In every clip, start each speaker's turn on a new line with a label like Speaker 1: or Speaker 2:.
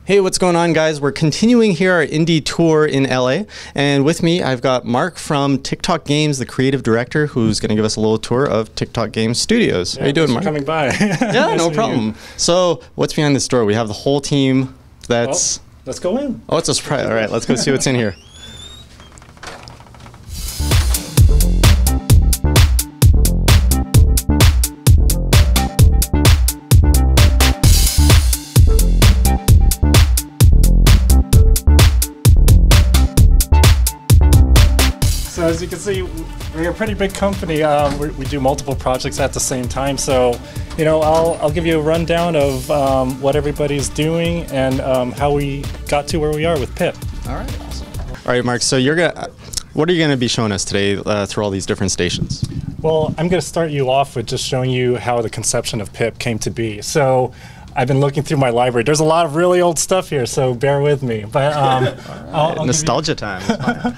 Speaker 1: Hey, what's going on, guys? We're continuing here our indie tour in LA, and with me I've got Mark from Tic Toc Games, the creative director, who's going to give us a little tour of Tic Toc Games Studios. How you doing, Mark?
Speaker 2: Coming by.
Speaker 1: Yeah, nice no problem. So, what's behind this door? We have the whole team. That's.
Speaker 2: Oh, let's go in.
Speaker 1: Oh, it's a surprise. All right, let's go see what's in here.
Speaker 2: So as you can see, we're a pretty big company. We do multiple projects at the same time. So, you know, I'll give you a rundown of what everybody's doing and how we got to where we are with Pip.
Speaker 1: All right, awesome. All right, Mark. So what are you going to be showing us today through all these different stations?
Speaker 2: Well, I'm going to start you off with just showing you how the conception of Pip came to be. So, I've been looking through my library. There's a lot of really old stuff here, so bear with me. But
Speaker 1: I'll nostalgia time.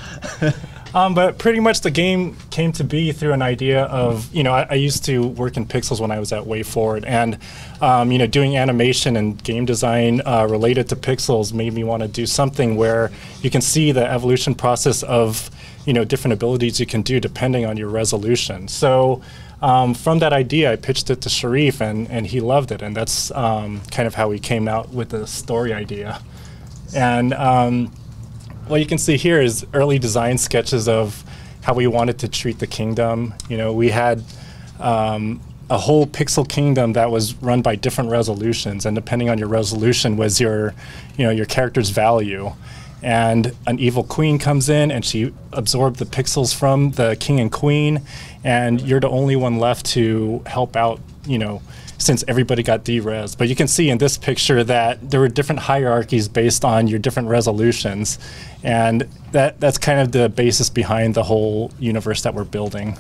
Speaker 2: But pretty much the game came to be through an idea of, you know, I used to work in pixels when I was at WayForward, and, you know, doing animation and game design related to pixels made me want to do something where you can see the evolution process of, you know, different abilities you can do depending on your resolution. So from that idea, I pitched it to Sharif, and he loved it, and that's kind of how we came out with the story idea. And what you can see here is early design sketches of how we wanted to treat the kingdom. You know, we had a whole pixel kingdom that was run by different resolutions, and depending on your resolution was your, you know, your character's value. And an evil queen comes in, and she absorbed the pixels from the king and queen, and you're the only one left to help out, you know, since everybody got de-res. But you can see in this picture that there were different hierarchies based on your different resolutions, and that's kind of the basis behind the whole universe that we're building.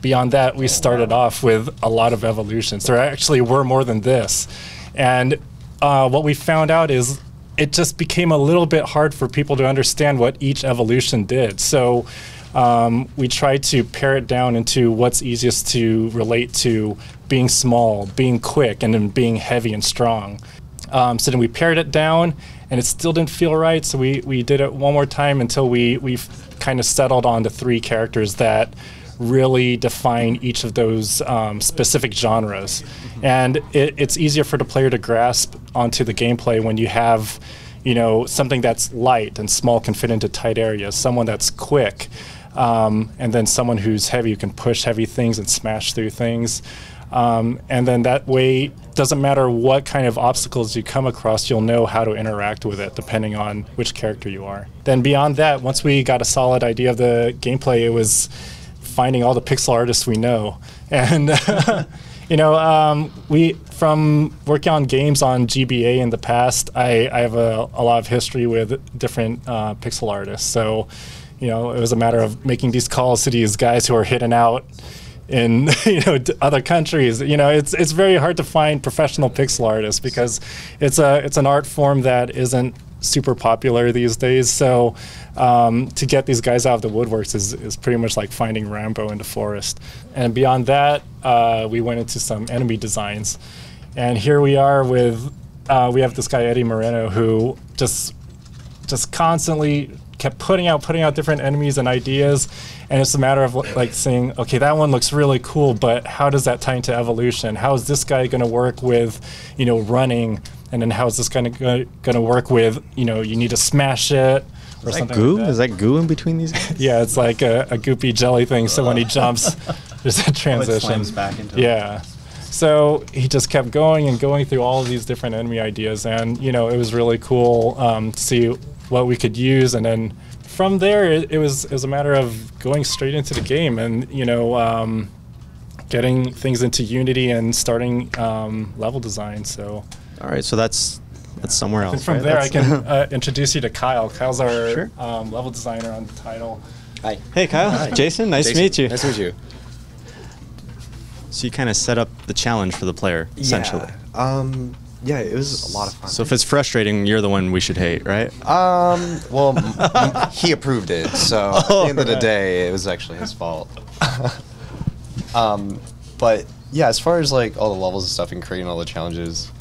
Speaker 2: Beyond that, we started off with a lot of evolutions. There actually were more than this. And what we found out is it just became a little bit hard for people to understand what each evolution did. So we tried to pare it down into what's easiest to relate to being small, being quick, and then being heavy and strong. So then we pared it down, and it still didn't feel right, so we did it one more time until we kind of settled on the 3 characters that really define each of those specific genres. And it's easier for the player to grasp onto the gameplay when you have, you know, something that's light and small can fit into tight areas, someone that's quick, and then someone who's heavy, who can push heavy things and smash through things. And then that way, doesn't matter what kind of obstacles you come across, you'll know how to interact with it depending on which character you are. Then beyond that, once we got a solid idea of the gameplay, it was finding all the pixel artists we know. And you know, from working on games on GBA in the past, I have a lot of history with different pixel artists. So, you know, it was a matter of making these calls to these guys who are hidden out in, you know, other countries. You know, it's very hard to find professional pixel artists because it's an art form that isn't super popular these days. So to get these guys out of the woodworks is pretty much like finding Rambo in the forest. And beyond that, we went into some enemy designs. And here we are with, we have this guy, Eddie Moreno, who just constantly kept putting out different enemies and ideas. And it's a matter of like saying, okay, that one looks really cool, but how does that tie into evolution? How is this guy going to work with, you know, running? And then how is this going to work with, you know, you need to smash it or something
Speaker 1: goo?
Speaker 2: like that.
Speaker 1: Is that goo in between these guys?
Speaker 2: Yeah, it's like a goopy jelly thing. So when he jumps, there's a transition.
Speaker 3: It slams back into
Speaker 2: yeah. So he just kept going and going through all of these different enemy ideas. And, you know, it was really cool to see what we could use. And then from there, it was a matter of going straight into the game and, you know, getting things into Unity and starting level design. So.
Speaker 1: All right, so that's somewhere else.
Speaker 2: And from there, I can introduce you to Kyle. Kyle's our level designer on the title.
Speaker 3: Hi.
Speaker 1: Hey, Kyle. Hi. Jason, nice to meet you.
Speaker 3: Nice to meet you.
Speaker 1: So you kind of set up the challenge for the player, essentially.
Speaker 3: Yeah, it was a lot of fun.
Speaker 1: So if it's frustrating, you're the one we should hate, right?
Speaker 3: Well, he approved it, so at the end of the day, it was actually his fault. But yeah, as far as like all the levels and stuff and creating all the challenges,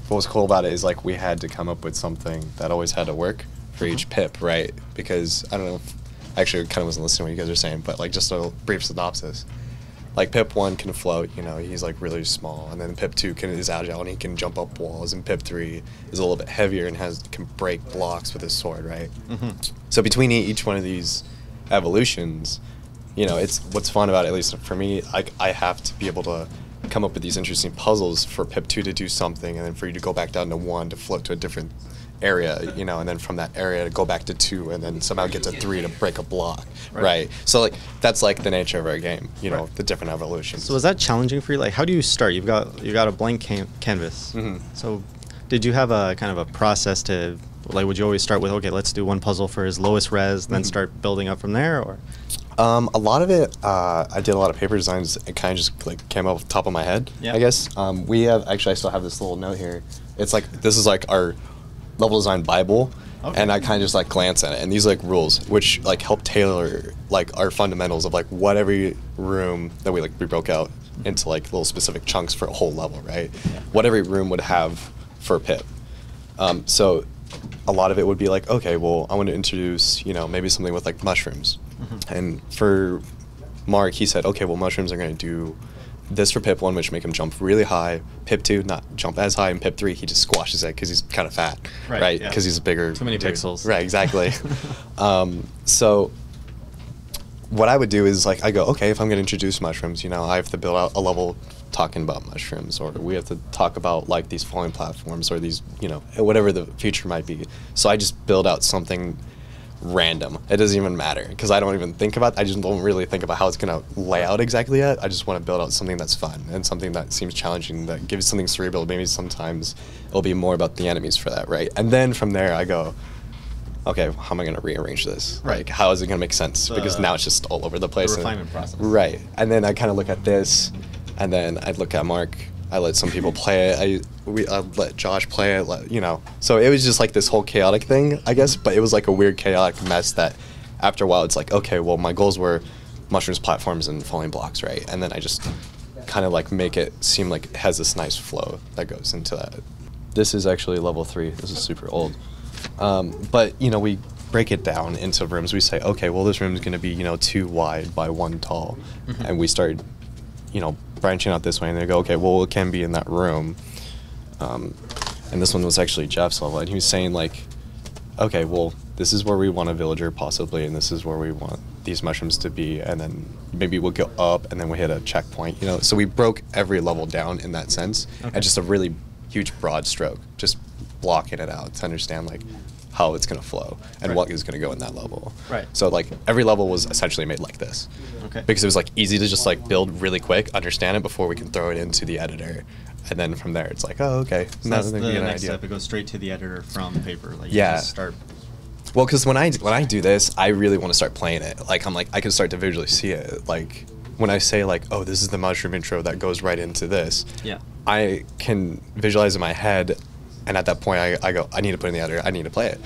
Speaker 3: what was cool about it is like we had to come up with something that always had to work for each Pip, right? Because I don't know if, actually I kind of wasn't listening to what you guys are saying, but like just a brief synopsis. Like Pip 1 can float, you know, he's like really small, and then Pip 2 is agile and he can jump up walls, and Pip 3 is a little bit heavier and can break blocks with his sword, right? So between each one of these evolutions, you know, it's what's fun about it, at least for me, I have to be able to come up with these interesting puzzles for Pip 2 to do something, and then for you to go back down to 1 to float to a different area, you know, and then from that area to go back to 2 and then somehow get to 3 to break a block, right? So like that's like the nature of our game, you know, the different evolutions.
Speaker 1: So was that challenging for you? Like, how do you start? You got a blank canvas. So did you have a kind of a process to, like, would you always start with, okay, let's do one puzzle for his lowest res, then start building up from there, or?
Speaker 3: A lot of it, I did a lot of paper designs. It kind of just like came off the top of my head, I guess. We have, actually, I still have this little note here. It's like, this is like our level design Bible, and I kind of just like glance at it, and these are like rules which like help tailor like our fundamentals of like what every room that we broke out into like little specific chunks for a whole level, right? What every room would have for Pip. So a lot of it would be like, okay, well, I want to introduce, you know, maybe something with like mushrooms. And for Mark, he said, okay, well, mushrooms are going to do this for Pip 1, which make him jump really high. Pip 2, not jump as high. And Pip 3, he just squashes it because he's kind of fat, right? Because he's a bigger...
Speaker 1: Too many pixels.
Speaker 3: Right, exactly. So what I would do is, like, I go, okay, if I'm going to introduce mushrooms, you know, I have to build out a level talking about mushrooms, or we have to talk about, like, these falling platforms, or these, you know, whatever the feature might be. So I just build out something random. It doesn't even matter because I don't even think about, I just don't really think about how it's going to lay out exactly yet. I just want to build out something that's fun and something that seems challenging, that gives something cerebral. Maybe sometimes it'll be more about the enemies for that, right? And then from there I go, okay, how am I going to rearrange this? Like, how is it going to make sense? Because now it's just all over the place.
Speaker 1: The refinement process.
Speaker 3: Right. And then I kind of look at this, and then I look at Mark. I let some people play it. I let Josh play it, you know. So it was just like this whole chaotic thing, I guess, but it was like a weird chaotic mess that after a while it's like, okay, well, my goals were mushrooms, platforms, and falling blocks, right? And then I just kind of like make it seem like it has this nice flow that goes into that. This is actually level 3. This is super old. But, you know, we break it down into rooms. We say, okay, well, this room is going to be, you know, 2 wide by 1 tall. And we start, you know, branching out this way, and they go, okay, well, it can be in that room. And this one was actually Jeff's level, and he was saying, like, okay, well, this is where we want a villager possibly, and this is where we want these mushrooms to be, and then maybe we'll go up, and then we hit a checkpoint, you know. So we broke every level down in that sense, and just a really huge broad stroke, just blocking it out to understand, like, how it's going to flow and what is going to go in that level. So like every level was essentially made like this. Because it was like easy to just like build really quick, understand it before we can throw it into the editor. And then from there it's like, oh, okay.
Speaker 1: So that's the next step. It goes straight to the editor from paper. Like, you just start.
Speaker 3: Well, because when I do this, I really want to start playing it. Like, I'm like, I can start to visually see it. Like when I say like, oh, this is the mushroom intro that goes right into this. I can visualize in my head. And at that point, I go, I need to put in the editor. I need to play it,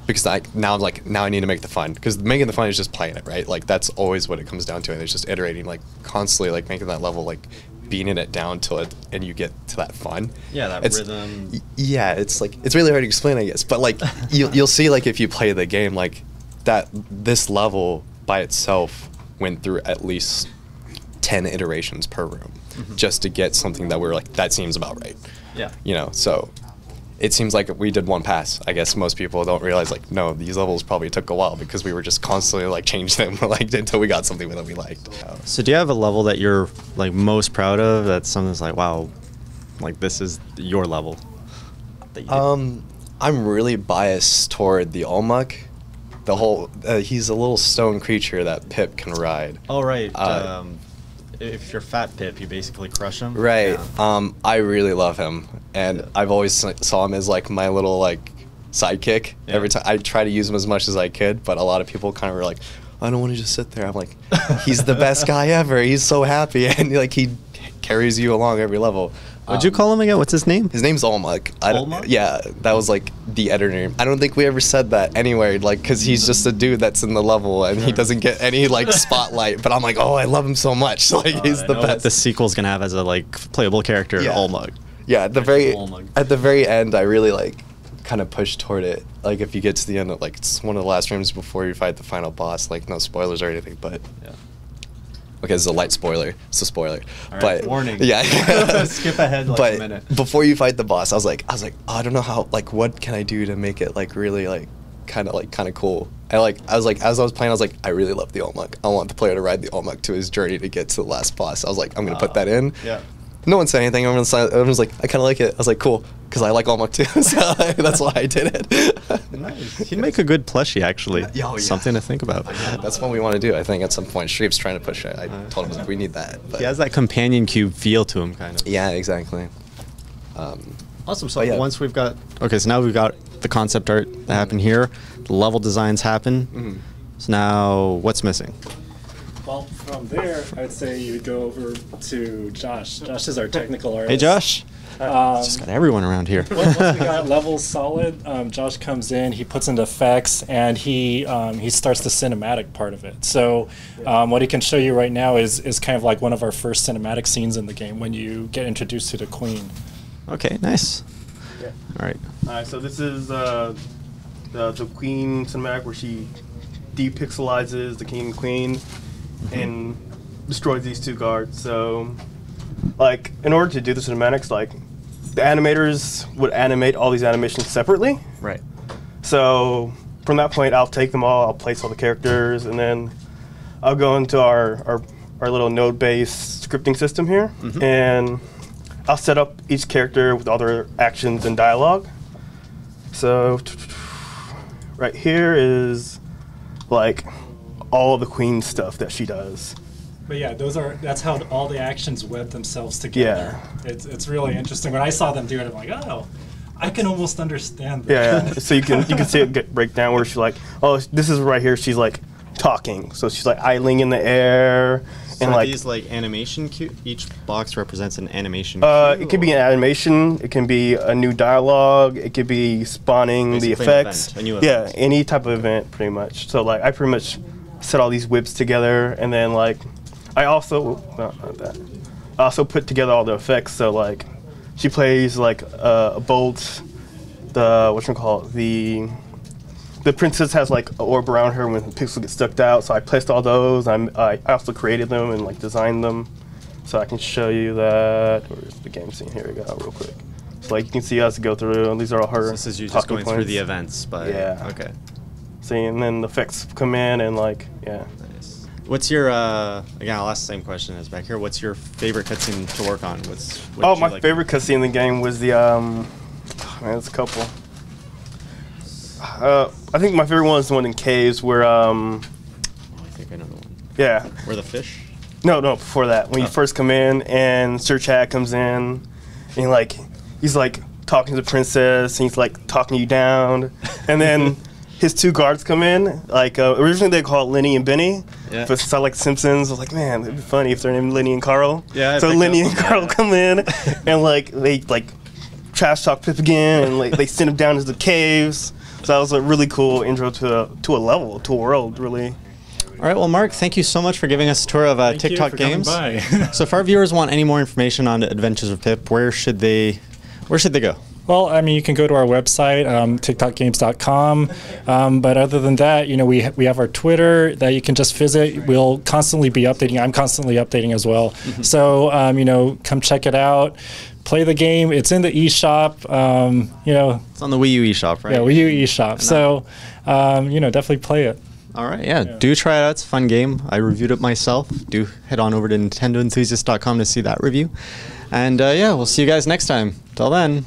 Speaker 3: because now I need to make the fun. Because making the fun is just playing it, right? Like that's always what it comes down to, and it's just iterating, like constantly, like making that level, like beating it down till it, and you get to that fun.
Speaker 1: Yeah, that rhythm.
Speaker 3: Yeah, it's like it's really hard to explain, I guess. But like you'll see, like if you play the game, like that this level by itself went through at least 10 iterations per room, just to get something that we're like, that seems about right. You know, so. It seems like we did one pass. I guess most people don't realize, like, no, these levels probably took a while because we were just constantly, like, changing them, like, until we got something that we liked.
Speaker 1: So do you have a level that you're, like, most proud of, that's something that's like, wow, like, this is your level?
Speaker 3: I'm really biased toward the Olmec. The whole, he's a little stone creature that Pip can ride.
Speaker 1: Oh, right. If you're fat Pip, you basically crush him.
Speaker 3: Right. I really love him, and I've always saw him as like my little like sidekick. Every time I try to use him as much as I could, but a lot of people kind of were like, I don't want to just sit there. I'm like, he's the best guy ever. He's so happy, and like he carries you along every level.
Speaker 1: What'd you call him again? What's his name?
Speaker 3: His name's Olmec.
Speaker 1: Olmec?
Speaker 3: Yeah, that was like the editor name. I don't think we ever said that anywhere, like, because he's just a dude that's in the level and he doesn't get any like spotlight. But I'm like, oh, I love him so much. Like, he's the best.
Speaker 1: The sequel's gonna have as a like playable character, Olmec.
Speaker 3: Yeah, at the
Speaker 1: Catch
Speaker 3: very
Speaker 1: the wall mug.
Speaker 3: at the very end, I really like kind of pushed toward it. Like if you get to the end, of, like it's one of the last rooms before you fight the final boss. Like no spoilers or anything, but
Speaker 1: Yeah.
Speaker 3: okay, this is a light spoiler. It's a spoiler,
Speaker 1: All right,
Speaker 3: but
Speaker 1: warning.
Speaker 3: Yeah.
Speaker 1: Skip ahead like
Speaker 3: but
Speaker 1: a minute.
Speaker 3: before you fight the boss, I was like, oh, I don't know how. Like, what can I do to make it like really like kind of cool? I was like, as I was playing, I was like, I really love the Olmec. I want the player to ride the Olmec to his journey to get to the last boss. I was like, I'm gonna put that in.
Speaker 1: Yeah.
Speaker 3: No one said anything. Everyone was like, I kind of like it. I was like, cool, because I like Olmec too. So that's why I did it.
Speaker 1: Nice. He'd make a good plushie, actually.
Speaker 3: Oh, yeah.
Speaker 1: Something to think about.
Speaker 3: Yeah, that's what we want to do. I think at some point, Shreep's trying to push it. I told him like, we need that. But
Speaker 1: He has that companion cube feel to him, kind of.
Speaker 3: yeah, exactly.
Speaker 1: Awesome. So
Speaker 3: Oh, yeah.
Speaker 1: once we've got so now we've got the concept art that happened here. The level designs happen. So now what's missing?
Speaker 2: Well, from there, I'd say you would go over to Josh. Josh is our technical artist.
Speaker 1: Hey, Josh. Just got everyone around here.
Speaker 2: Once we got levels solid, Josh comes in, he puts in the effects, and he starts the cinematic part of it. So what he can show you right now is kind of like one of our first cinematic scenes in the game when you get introduced to the queen.
Speaker 1: Okay, nice.
Speaker 4: Yeah.
Speaker 1: All right.
Speaker 4: Alright, so this is the Queen cinematic where she depixelizes the king and queen and destroys these two guards. So, like, in order to do the cinematics, like, the animators would animate all these animations separately.
Speaker 1: Right.
Speaker 4: So, from that point, I'll take them all, I'll place all the characters, and then I'll go into our little node-based scripting system here, and I'll set up each character with all their actions and dialogue. So, right here is, like, all the queen stuff that she does.
Speaker 2: But yeah, that's how all the actions web themselves together. Yeah. It's really interesting. When I saw them do it, I'm like, oh, I can almost understand that.
Speaker 4: Yeah, so you can see it break down where she's like, oh, this is right here. She's like talking, so she's like idling in the air,
Speaker 1: So
Speaker 4: and
Speaker 1: are
Speaker 4: like
Speaker 1: these like animation cue? Each box represents an animation.
Speaker 4: it could be an animation. It can be a new dialogue. It could be spawning
Speaker 1: Basically
Speaker 4: the
Speaker 1: an
Speaker 4: effects.
Speaker 1: event, a new
Speaker 4: Yeah,
Speaker 1: event.
Speaker 4: any type of event, pretty much. So like, I pretty much set all these whips together, and then like, I also not that. I also put together all the effects. So like, she plays like a bolt. The whatchamacallit, the princess has like an orb around her when the pixel gets stuck out. So I placed all those. I also created them and like designed them. So I can show you that. Where's the game scene? Here we go, real quick. So like you can see as I go through, and these are all her.
Speaker 1: So this is you just
Speaker 4: talking
Speaker 1: going through
Speaker 4: points.
Speaker 1: the events, but
Speaker 4: Yeah.
Speaker 1: Okay.
Speaker 4: See, and then the effects come in and like, yeah.
Speaker 1: Nice. What's your again? I'll ask the same question as back here. What's your favorite cutscene to work on?
Speaker 4: Oh, my favorite cutscene in the game was the man, there's a couple. I think my favorite one is the one in caves where
Speaker 1: Oh, I think I know the one.
Speaker 4: yeah.
Speaker 1: Where the fish?
Speaker 4: No, before that. When you first come in and Sir Chad comes in, and he's like talking to the princess, and he's like talking you down, and then his two guards come in. Like originally they called Lenny and Benny,
Speaker 1: Yeah.
Speaker 4: but it's not like Simpsons. I was like, man, it'd be funny if they're named Lenny and Carl.
Speaker 1: Yeah, I
Speaker 4: So
Speaker 1: picked
Speaker 4: Lenny
Speaker 1: up
Speaker 4: and
Speaker 1: on
Speaker 4: Carl
Speaker 1: that.
Speaker 4: come in, and like they like trash talk Pip again, and like they send him down into the caves. So that was a really cool intro to a level, to a world, really.
Speaker 1: All right. Well, Mark, thank you so much for giving us a tour of
Speaker 2: Thank
Speaker 1: Tic
Speaker 2: you
Speaker 1: Toc
Speaker 2: for coming
Speaker 1: Games.
Speaker 2: by.
Speaker 1: So if our viewers want any more information on Adventures of Pip, where should they go?
Speaker 2: Well, I mean, you can go to our website, tictocgames.com. But other than that, we have our Twitter that you can just visit. We'll constantly be updating. I'm constantly updating as well. So, come check it out. Play the game. It's in the eShop.
Speaker 1: It's on the Wii U eShop, right?
Speaker 2: Yeah, Wii U eShop. So, definitely play it.
Speaker 1: All right. Yeah. Do try it out. It's a fun game. I reviewed it myself. Do head on over to NintendoEnthusiast.com to see that review. And we'll see you guys next time. Till then.